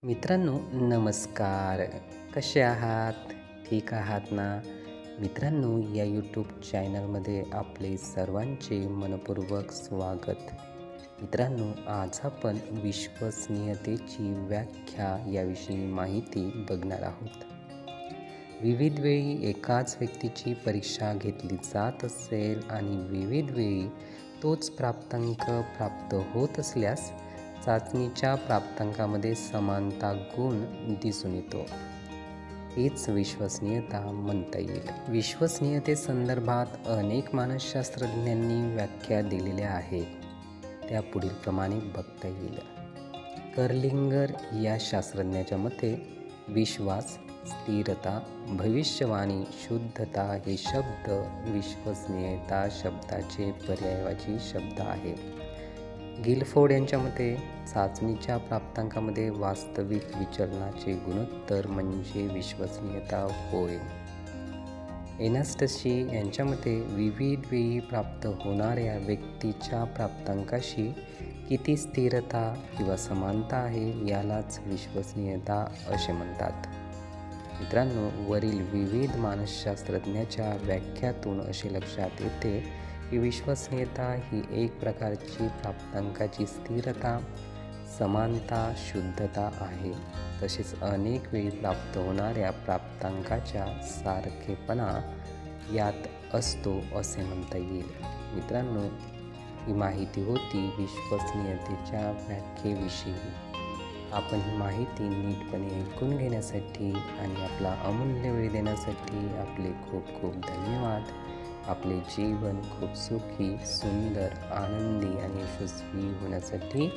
मित्रांनो, नमस्कार. कसे आहात? ठीक आहात ना? मित्रांनो, या यूट्यूब चॅनलमध्ये आपले सर्वांचे मनपूर्वक स्वागत. मित्रांनो, आज आपण विश्वसनीयतेची व्याख्या याविषयी माहिती बघणार आहोत. विविध वेळी एकाच व्यक्तीची परीक्षा घेतली जात असेल आणि विविध वेळी तोच प्राप्तांक प्राप्त होत असल्यास चाचणीच्या प्राप्तांकामध्ये समानता गुण दिसून येतो. हीच विश्वसनीयता म्हणता येईल. विश्वसनीयतेसंदर्भात अनेक मानसशास्त्रज्ञांनी व्याख्या दिलेल्या आहेत. त्या पुढील प्रमाणे बघता येईल. कर्लिंगर या शास्त्रज्ञाच्या मते विश्वास, स्थिरता, भविष्यवाणी, शुद्धता हे शब्द विश्वसनीयता शब्दाचे पर्यायवाची शब्द आहेत. गिलफोर्ड यांच्या मते चाचणीच्या प्राप्तांकामध्ये वास्तविक विचलनाचे गुणोत्तर म्हणजे विश्वसनीयता होय. एनास्टसी यांच्या मते विविध वेळी प्राप्त होणाऱ्या व्यक्तीच्या प्राप्तांकाशी किती स्थिरता किंवा समानता आहे यालाच विश्वसनीयता असे म्हणतात. मित्रांनो, वरील विविध मानसशास्त्रज्ञाच्या व्याख्यातून असे लक्षात येते की विश्वसनीयता ही एक प्रकारची प्राप्तांकाची स्थिरता, समानता, शुद्धता आहे. तसेच अनेक वेळी प्राप्त होणाऱ्या प्राप्तांकाच्या सारखेपणा यात असतो असे म्हणता येईल. मित्रांनो, ही माहिती होती विश्वसनीयतेच्या व्याख्येविषयी. आपण ही माहिती नीटपणे ऐकून घेण्यासाठी आणि आपला अमूल्य वेळ देण्यासाठी आपले खूप खूप धन्यवाद. आपले जीवन खूप सुखी, सुंदर, आनंदी आणि यशस्वी होण्यासाठी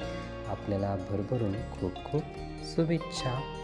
आपल्याला भरभरून खूप खूप शुभेच्छा.